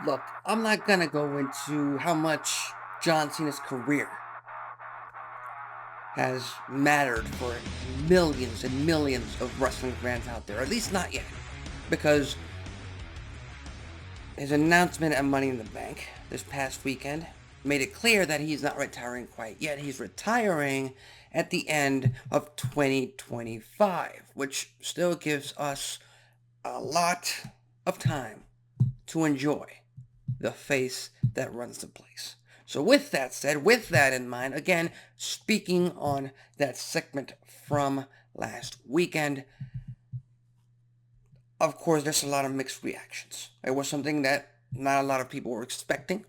Look, I'm not gonna go into how much John Cena's career has mattered for millions and millions of wrestling fans out there. At least not yet. Because his announcement at Money in the Bank this past weekend made it clear that he's not retiring quite yet. He's retiring at the end of 2025, which still gives us a lot of time to enjoy the face that runs the place. So, with that said, with that in mind, again, speaking on that segment from last weekend, of course, there's a lot of mixed reactions. It was something that not a lot of people were expecting.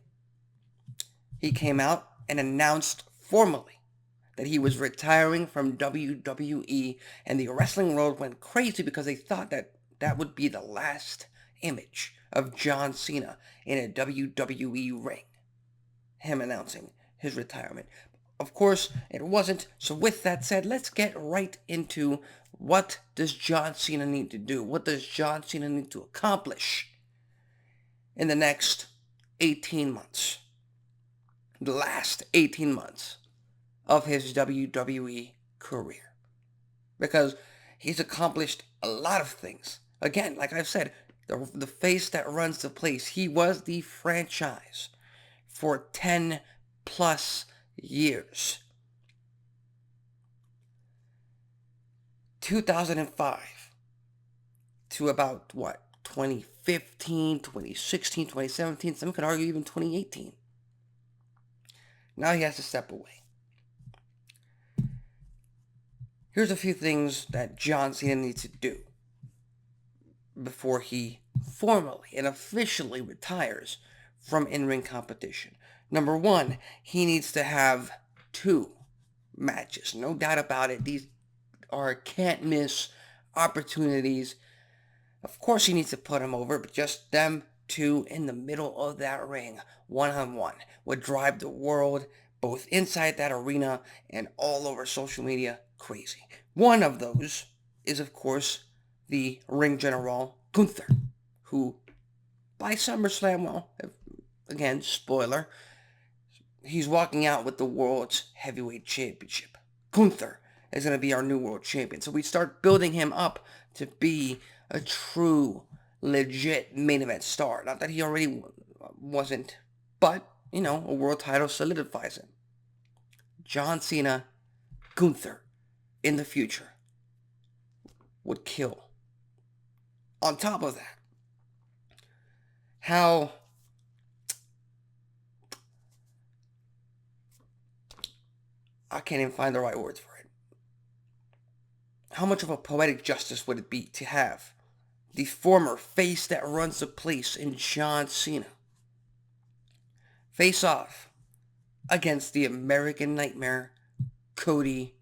He came out and announced formally that he was retiring from WWE, and the wrestling world went crazy because they thought that that would be the last image of John Cena in a WWE ring. Him announcing his retirement. Of course, it wasn't. So with that said, let's get right into what does John Cena need to do? What does John Cena need to accomplish in the next 18 months? The last 18 months of his WWE career. Because he's accomplished a lot of things. Again, like I've said, the face that runs the place. He was the franchise for 10 plus years. 2005 to about what? 2015, 2016, 2017, some could argue even 2018. Now he has to step away. Here's a few things that John Cena needs to do before he formally and officially retires from in-ring competition. Number one, he needs to have two matches. No doubt about it. These are can't miss opportunities. Of course, he needs to put them over, but just them two in the middle of that ring, one on one, would drive the world, both inside that arena and all over social media, crazy. One of those is, of course, the ring general Gunther, who by SummerSlam, well, again, spoiler, he's walking out with the world's heavyweight championship. Gunther is going to be our new world champion. So we start building him up to be a true, legit main event star. Not that he already wasn't, but, a world title solidifies him. John Cena, Gunther, in the future, would kill. On top of that, how I can't even find the right words for it. How much of a poetic justice would it be to have the former face that runs the place in John Cena face off against the American Nightmare, Cody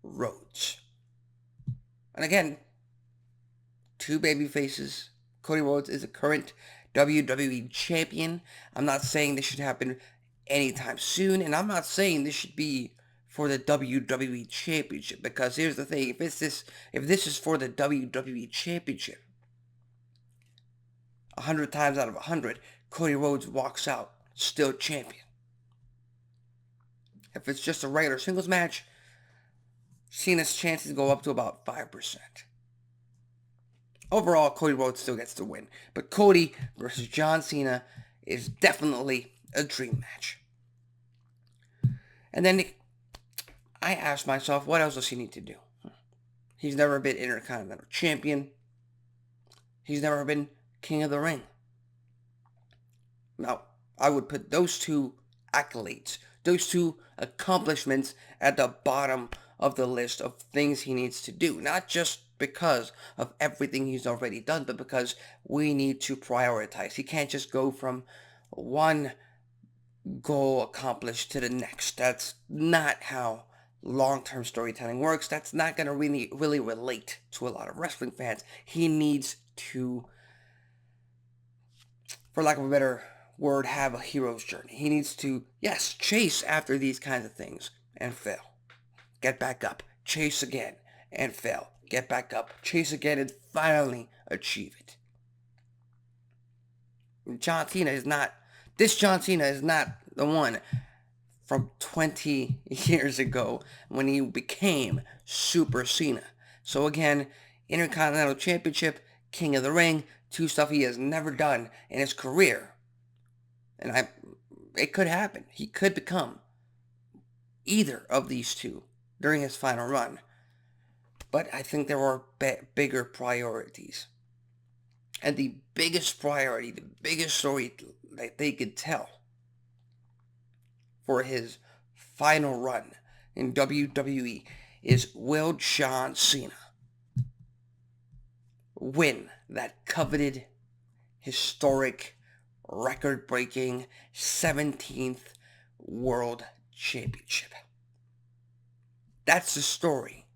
Rhodes? And again, two baby faces. Cody Rhodes is the current WWE champion. I'm not saying this should happen anytime soon, and I'm not saying this should be for the WWE championship, because here's the thing: if this is for the WWE championship, 100 times out of 100, Cody Rhodes walks out still champion. If it's just a regular singles match, Cena's chances go up to about 5%. Overall, Cody Rhodes still gets the win, but Cody versus John Cena is definitely a dream match. And then I asked myself, what else does he need to do? He's never been Intercontinental Champion. He's never been King of the Ring. Now, I would put those two accolades, those two accomplishments at the bottom of the list of things he needs to do. Not just because of everything he's already done, but because we need to prioritize. He can't just go from one goal accomplished to the next. That's not how long-term storytelling works. That's not going to really relate to a lot of wrestling fans. He needs to, for lack of a better word, have a hero's journey. He needs to, yes, chase after these kinds of things and fail. Get back up, chase again and fail. Get back up, chase again, and finally achieve it. John Cena is not, this John Cena is not the one from 20 years ago when he became Super Cena. So again, Intercontinental Championship, King of the Ring, two stuff he has never done in his career. And it could happen. He could become either of these two during his final run. But I think there are bigger priorities. And the biggest priority, the biggest story that they could tell for his final run in WWE is, will John Cena win that coveted, historic, record-breaking 17th World Championship? That's the story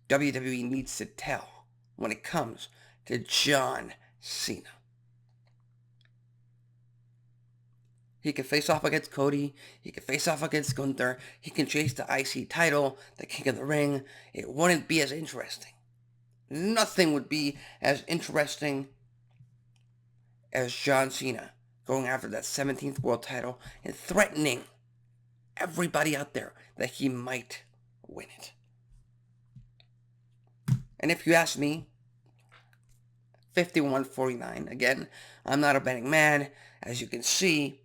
WWE needs to tell when it comes to John Cena. He can face off against Cody. He can face off against Gunther. He can chase the IC title, the King of the Ring. It wouldn't be as interesting. Nothing would be as interesting as John Cena going after that 17th world title and threatening everybody out there that he might win it. And if you ask me, 51-49. Again, I'm not a betting man. As you can see,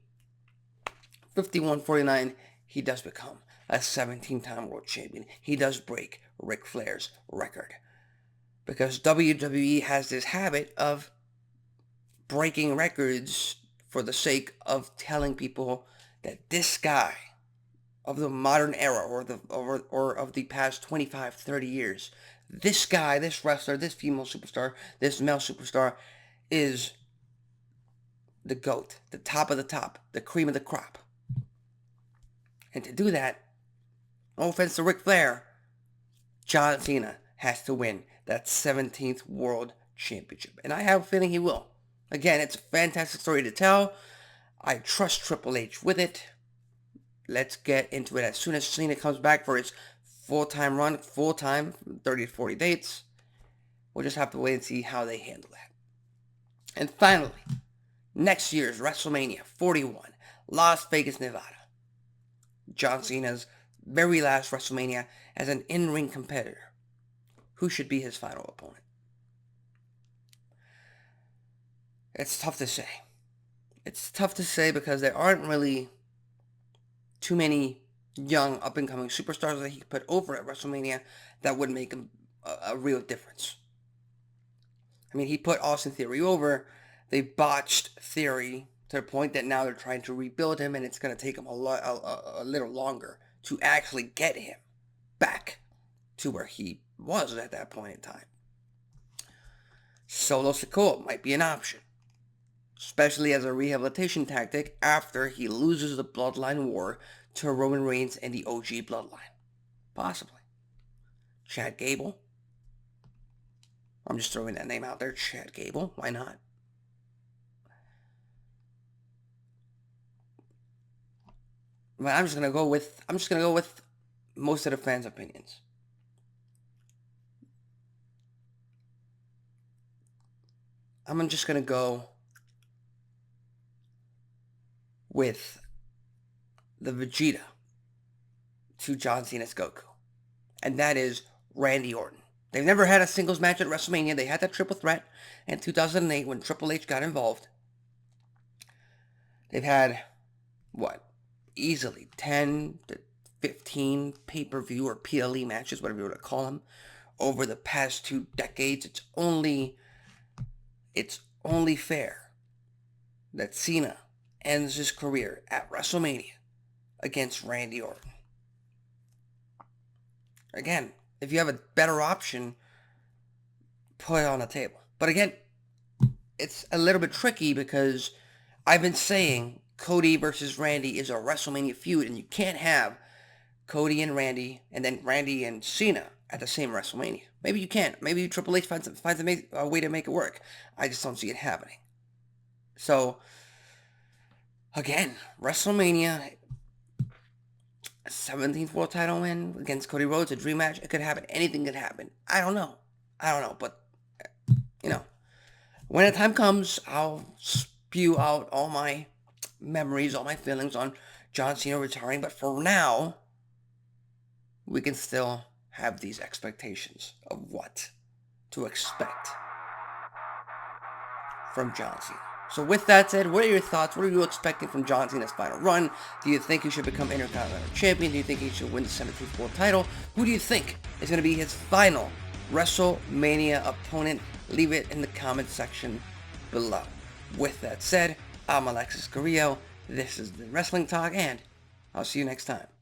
51-49, he does become a 17-time world champion. He does break Ric Flair's record. Because WWE has this habit of breaking records for the sake of telling people that this guy of the modern era or of the past 25, 30 years, this guy, this wrestler, this female superstar, this male superstar is the GOAT, the top of the top, the cream of the crop. And to do that, no offense to Ric Flair, John Cena has to win that 17th World Championship. And I have a feeling he will. Again, it's a fantastic story to tell. I trust Triple H with it. Let's get into it as soon as Cena comes back for his full-time run, 30 to 40 dates. We'll just have to wait and see how they handle that. And finally, next year's WrestleMania 41, Las Vegas, Nevada. John Cena's very last WrestleMania as an in-ring competitor. Who should be his final opponent? It's tough to say. It's tough to say because there aren't really too many young up-and-coming superstars that he could put over at WrestleMania that would make him a real difference. I mean, he put Austin Theory over. They botched Theory to the point that now they're trying to rebuild him, and it's going to take him a little longer to actually get him back to where he was at that point in time. Solo Sikoa might be an option, especially as a rehabilitation tactic after he loses the Bloodline War to Roman Reigns and the OG Bloodline. Possibly. Chad Gable. I'm just throwing that name out there. Chad Gable. Why not? But I'm just gonna go with most of the fans' opinions. I'm just gonna go with the Vegeta to John Cena's Goku. And that is Randy Orton. They've never had a singles match at WrestleMania. They had that triple threat in 2008 when Triple H got involved. They've had, easily 10 to 15 pay-per-view or PLE matches, whatever you want to call them, over the past 2 decades. It's only fair that Cena ends his career at WrestleMania against Randy Orton. Again, if you have a better option, put it on the table. But again, it's a little bit tricky because I've been saying Cody versus Randy is a WrestleMania feud, and you can't have Cody and Randy and then Randy and Cena at the same WrestleMania. Maybe you can. Maybe Triple H finds a way to make it work. I just don't see it happening. So, again, WrestleMania, 17th world title win against Cody Rhodes, a dream match. It could happen. Anything could happen. I don't know. But, when the time comes, I'll spew out all my memories, all my feelings on John Cena retiring, but for now, we can still have these expectations of what to expect from John Cena. So with that said, what are your thoughts? What are you expecting from John Cena's final run? Do you think he should become Intercontinental Champion? Do you think he should win the 17th World title? Who do you think is going to be his final WrestleMania opponent? Leave it in the comment section below. With that said, I'm Alexis Carrillo. This is the Wrestling Talk, and I'll see you next time.